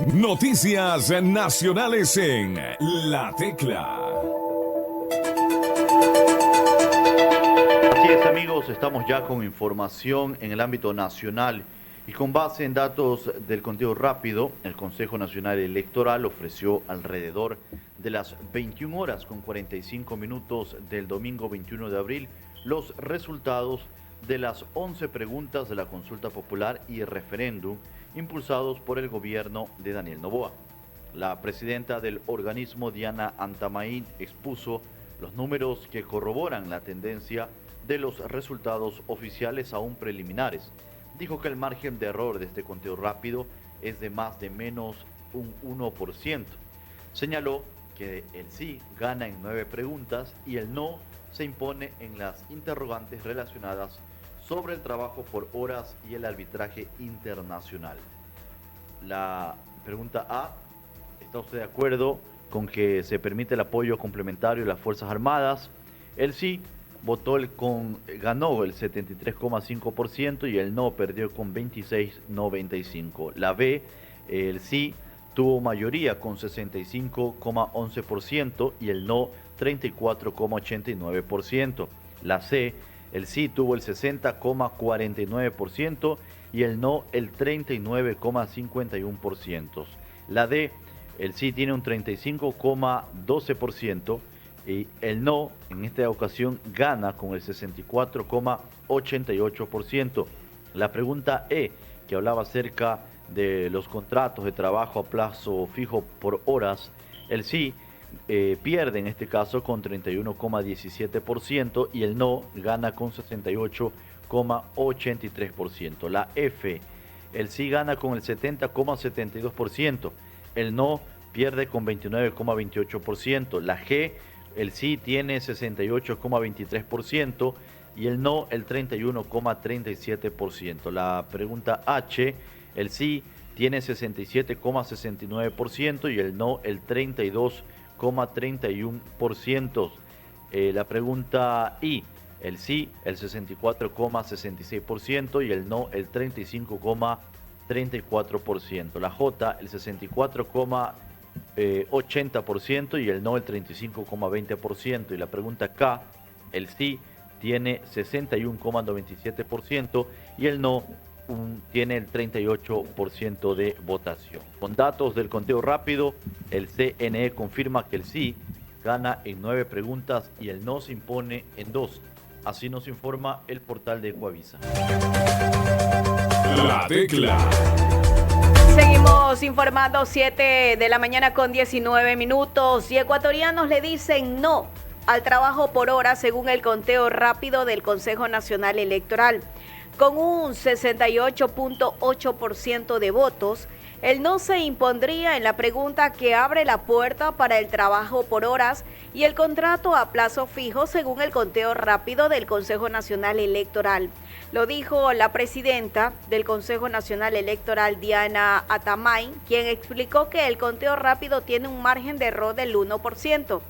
Noticias nacionales en La Tecla. Así es, amigos, estamos ya con información en el ámbito nacional y con base en datos del conteo rápido, el Consejo Nacional Electoral ofreció alrededor de las 21 horas con 45 minutos del domingo 21 de abril los resultados de las 11 preguntas de la consulta popular y referéndum impulsados por el gobierno de Daniel Noboa. La presidenta del organismo, Diana Antamaín, expuso los números que corroboran la tendencia de los resultados oficiales aún preliminares. Dijo que el margen de error de este conteo rápido es de más de menos un 1%. Señaló que el sí gana en 9 preguntas y el no se impone en las interrogantes relacionadas sobre el trabajo por horas y el arbitraje internacional. La pregunta A: ¿está usted de acuerdo con que se permite el apoyo complementario de las Fuerzas Armadas? El sí ganó el 73,5% y el no perdió con 26,95%. La B, el sí tuvo mayoría con 65,11% y el no 34,89%. La C, el sí tuvo el 60,49% y el no el 39,51%. La D, el sí tiene un 35,12% y el no en esta ocasión gana con el 64,88%. La pregunta E, que hablaba acerca de los contratos de trabajo a plazo fijo por horas, el sí pierde en este caso con 31,17% y el no gana con 68,83%. La F, el sí gana con el 70,72%, el no pierde con 29,28%. La G, el sí tiene 68,23% y el no el 31,37%. La pregunta H, el sí tiene 67,69% y el no el 32,31%. La pregunta I, el sí el 64,66% y el no el 35,34%. La J, el 64,80% y el no el 35,20%. Y la pregunta K, el sí tiene 61,97% y el no tiene el 38% de votación. Con datos del conteo rápido, el CNE confirma que el sí gana en 9 preguntas y el no se impone en 2. Así nos informa el portal de Ecuavisa. La Tecla. Seguimos informando, 7 de la mañana con 19 minutos y ecuatorianos le dicen no al trabajo por hora según el conteo rápido del Consejo Nacional Electoral. Con un 68,8% de votos, el no se impondría en la pregunta que abre la puerta para el trabajo por horas y el contrato a plazo fijo según el conteo rápido del Consejo Nacional Electoral. Lo dijo la presidenta del Consejo Nacional Electoral, Diana Antamaín, quien explicó que el conteo rápido tiene un margen de error del 1%.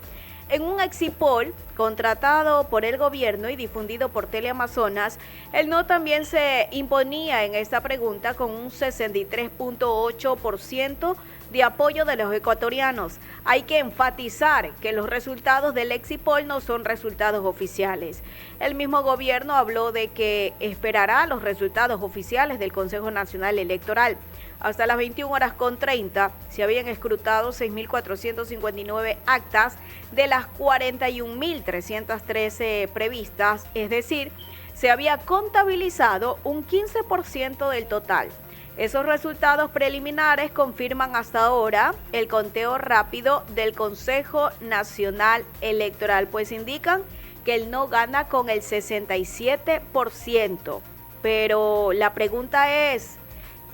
En un exit poll contratado por el gobierno y difundido por Teleamazonas, el no también se imponía en esta pregunta con un 63,8% de apoyo de los ecuatorianos. Hay que enfatizar que los resultados del exit poll no son resultados oficiales. El mismo gobierno habló de que esperará los resultados oficiales del Consejo Nacional Electoral. Hasta las 21 horas con 30 se habían escrutado 6.459 actas de las 41.313 previstas, es decir, se había contabilizado un 15% del total. Esos resultados preliminares confirman hasta ahora el conteo rápido del Consejo Nacional Electoral, pues indican que el no gana con el 67%. Pero la pregunta es,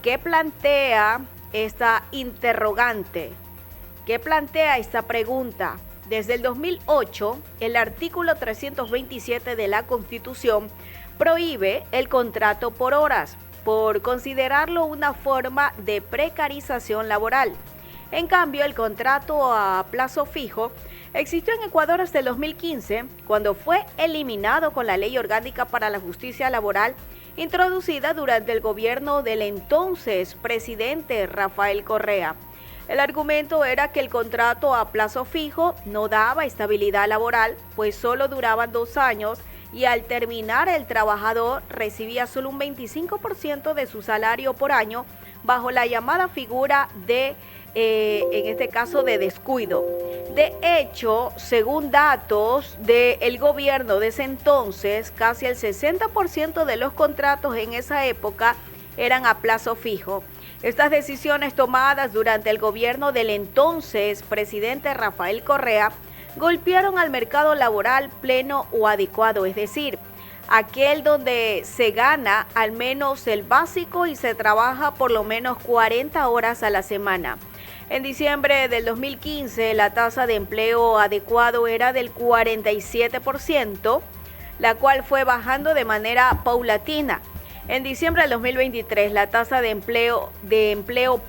¿qué plantea esta interrogante? ¿Qué plantea esta pregunta? Desde el 2008, el artículo 327 de la Constitución prohíbe el contrato por horas, por considerarlo una forma de precarización laboral. En cambio, el contrato a plazo fijo existió en Ecuador hasta el 2015, cuando fue eliminado con la Ley Orgánica para la Justicia Laboral introducida durante el gobierno del entonces presidente Rafael Correa. El argumento era que el contrato a plazo fijo no daba estabilidad laboral, pues solo duraban 2 años y al terminar el trabajador recibía solo un 25% de su salario por año bajo la llamada figura de, en este caso, de descuido. De hecho, según datos del gobierno de ese entonces, casi el 60% de los contratos en esa época eran a plazo fijo. Estas decisiones tomadas durante el gobierno del entonces presidente Rafael Correa golpearon al mercado laboral pleno o adecuado, es decir, aquel donde se gana al menos el básico y se trabaja por lo menos 40 horas a la semana. En diciembre del 2015, la tasa de empleo adecuado era del 47%, la cual fue bajando de manera paulatina. En diciembre del 2023, la tasa de empleo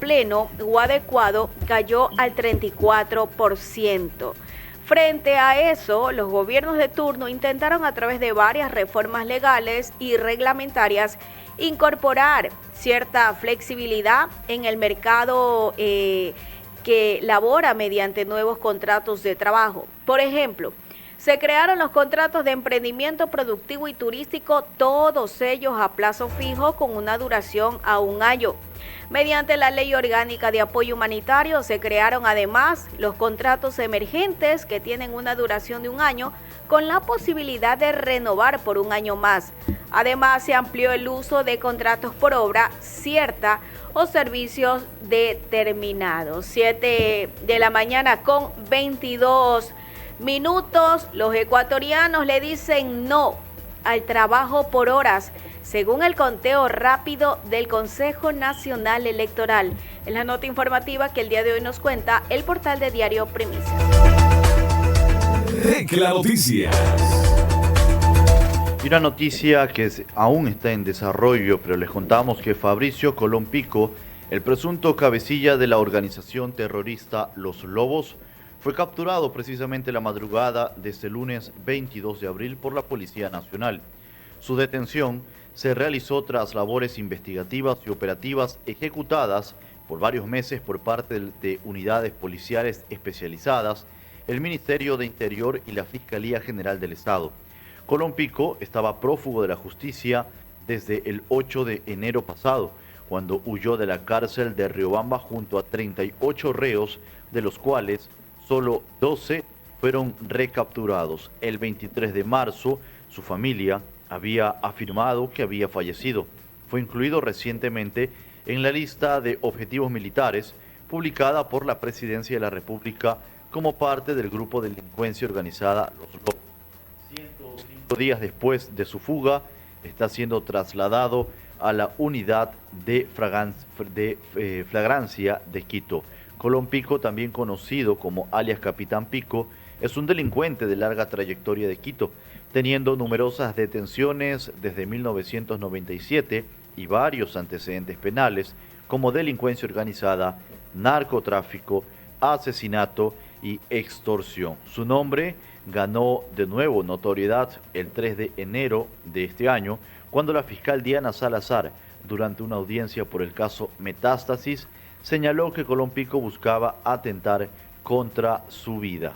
pleno o adecuado cayó al 34%. Frente a eso, los gobiernos de turno intentaron a través de varias reformas legales y reglamentarias incorporar cierta flexibilidad en el mercado que labora mediante nuevos contratos de trabajo. Por ejemplo, se crearon los contratos de emprendimiento productivo y turístico, todos ellos a plazo fijo con una duración a 1 año. Mediante la Ley Orgánica de Apoyo Humanitario se crearon además los contratos emergentes que tienen una duración de 1 año con la posibilidad de renovar por 1 año más. Además, se amplió el uso de contratos por obra cierta o servicios determinados. 7 de la mañana con 22 minutos. Los ecuatorianos le dicen no al trabajo por horas, según el conteo rápido del Consejo Nacional Electoral. Es la nota informativa que el día de hoy nos cuenta el portal de Diario Primicia. Tecla Noticias. Y una noticia que aún está en desarrollo, pero les contamos que Fabricio Colón Pico, el presunto cabecilla de la organización terrorista Los Lobos, fue capturado precisamente la madrugada de este lunes 22 de abril por la Policía Nacional. Su detención se realizó tras labores investigativas y operativas ejecutadas por varios meses por parte de unidades policiales especializadas, el Ministerio de Interior y la Fiscalía General del Estado. Colón Pico estaba prófugo de la justicia desde el 8 de enero pasado, cuando huyó de la cárcel de Riobamba junto a 38 reos, de los cuales solo 12 fueron recapturados. El 23 de marzo, su familia había afirmado que había fallecido. Fue incluido recientemente en la lista de objetivos militares publicada por la Presidencia de la República como parte del grupo de delincuencia organizada Los Lobos. 105 días después de su fuga, está siendo trasladado a la unidad de flagrancia de Quito. Colón Pico, también conocido como alias Capitán Pico, es un delincuente de larga trayectoria de Quito, teniendo numerosas detenciones desde 1997 y varios antecedentes penales como delincuencia organizada, narcotráfico, asesinato y extorsión. Su nombre ganó de nuevo notoriedad el 3 de enero de este año, cuando la fiscal Diana Salazar, durante una audiencia por el caso Metástasis, señaló que Colón Pico buscaba atentar contra su vida.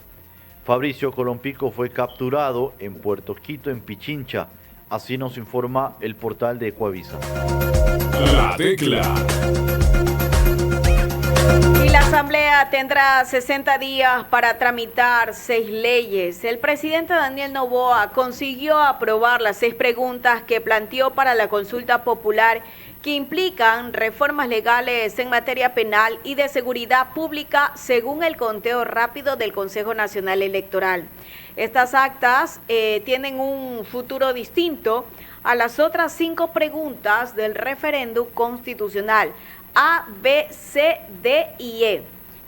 Fabricio Colón Pico fue capturado en Puerto Quito, en Pichincha. Así nos informa el portal de Ecuavisa. La Tecla. Y la Asamblea tendrá 60 días para tramitar 6 leyes. El presidente Daniel Noboa consiguió aprobar las 6 preguntas que planteó para la consulta popular, que implican reformas legales en materia penal y de seguridad pública, según el conteo rápido del Consejo Nacional Electoral. Estas actas tienen un futuro distinto a las otras 5 preguntas del referéndum constitucional A, B, C, D y E,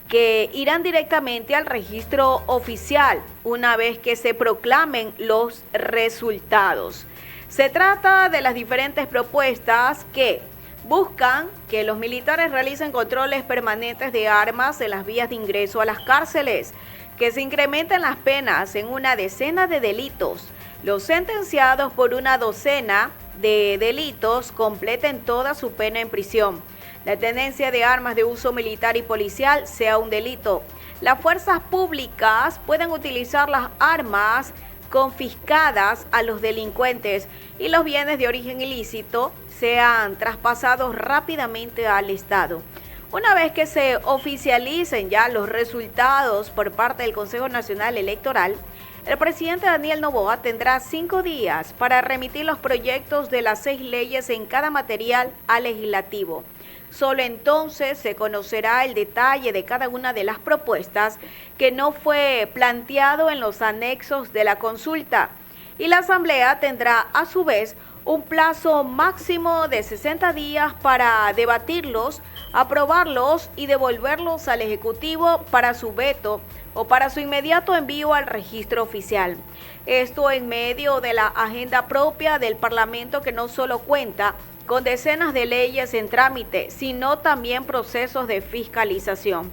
que irán directamente al registro oficial una vez que se proclamen los resultados. Se trata de las diferentes propuestas que buscan que los militares realicen controles permanentes de armas en las vías de ingreso a las cárceles, que se incrementen las penas en una decena de delitos, los sentenciados por una docena de delitos completen toda su pena en prisión. La tenencia de armas de uso militar y policial sea un delito. Las fuerzas públicas pueden utilizar las armas confiscadas a los delincuentes y los bienes de origen ilícito sean traspasados rápidamente al Estado. Una vez que se oficialicen ya los resultados por parte del Consejo Nacional Electoral, el presidente Daniel Noboa tendrá 5 días para remitir los proyectos de las 6 leyes en cada material al legislativo. Solo entonces se conocerá el detalle de cada una de las propuestas que no fue planteado en los anexos de la consulta. Y la Asamblea tendrá a su vez un plazo máximo de 60 días para debatirlos, aprobarlos y devolverlos al Ejecutivo para su veto o para su inmediato envío al registro oficial. Esto en medio de la agenda propia del Parlamento, que no solo cuenta con decenas de leyes en trámite, sino también procesos de fiscalización.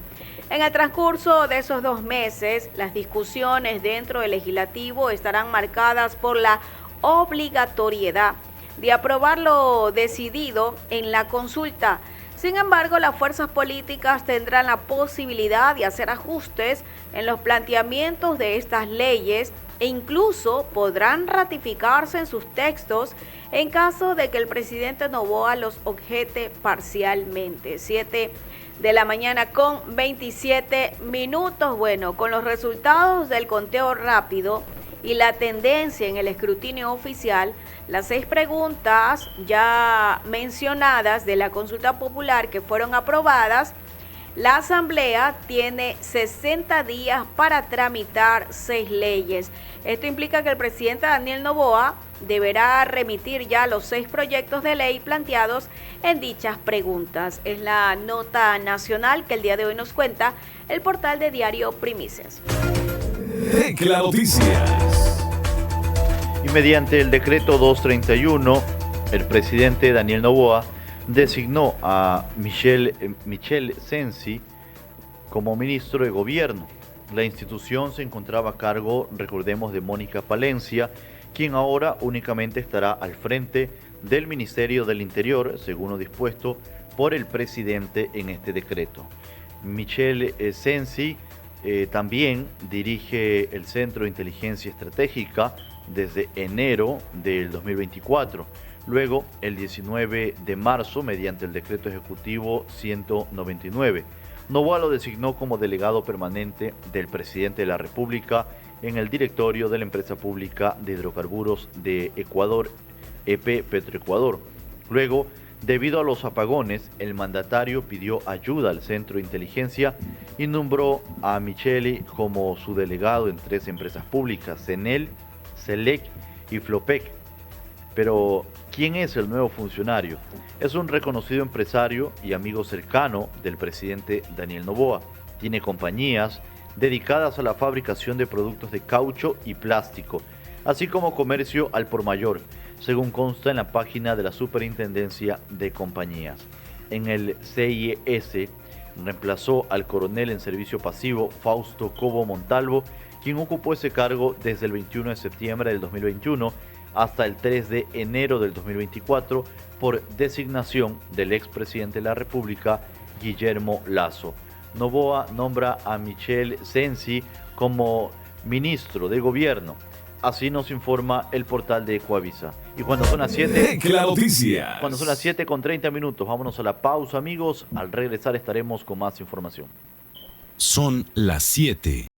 En el transcurso de esos 2 meses, las discusiones dentro del legislativo estarán marcadas por la obligatoriedad de aprobar lo decidido en la consulta. Sin embargo, las fuerzas políticas tendrán la posibilidad de hacer ajustes en los planteamientos de estas leyes e incluso podrán ratificarse en sus textos en caso de que el presidente Noboa los objete parcialmente. 7 de la mañana con 27 minutos. Bueno, con los resultados del conteo rápido y la tendencia en el escrutinio oficial, las 6 preguntas ya mencionadas de la consulta popular que fueron aprobadas, la Asamblea tiene 60 días para tramitar 6 leyes. Esto implica que el presidente Daniel Noboa deberá remitir ya los 6 proyectos de ley planteados en dichas preguntas. Es la nota nacional que el día de hoy nos cuenta el portal de Diario Primicias. Tecla Noticias. Y mediante el decreto 231, el presidente Daniel Noboa designó a Michel Sensi como ministro de Gobierno. La institución se encontraba a cargo, recordemos, de Mónica Palencia, quien ahora únicamente estará al frente del Ministerio del Interior, según lo dispuesto por el presidente en este decreto. Michel Sensi también dirige el Centro de Inteligencia Estratégica desde enero del 2024. Luego, el 19 de marzo, mediante el decreto ejecutivo 199, Noboa lo designó como delegado permanente del presidente de la República en el directorio de la empresa pública de hidrocarburos de Ecuador, EP Petroecuador. Luego, debido a los apagones, el mandatario pidió ayuda al Centro de Inteligencia y nombró a Micheli como su delegado en 3 empresas públicas, CENEL, SELEC y FLOPEC. Pero, ¿quién es el nuevo funcionario? Es un reconocido empresario y amigo cercano del presidente Daniel Noboa. Tiene compañías dedicadas a la fabricación de productos de caucho y plástico, así como comercio al por mayor, según consta en la página de la Superintendencia de Compañías. En el CIS reemplazó al coronel en servicio pasivo Fausto Cobo Montalvo, quien ocupó ese cargo desde el 21 de septiembre del 2021 hasta el 3 de enero del 2024 por designación del expresidente de la República, Guillermo Lasso. Noboa nombra a Michel Sensi como ministro de Gobierno. Así nos informa el portal de Ecoavisa. Y cuando son las 7, cuando son las 7 con 30 minutos, vámonos a la pausa, amigos. Al regresar estaremos con más información. Son las 7.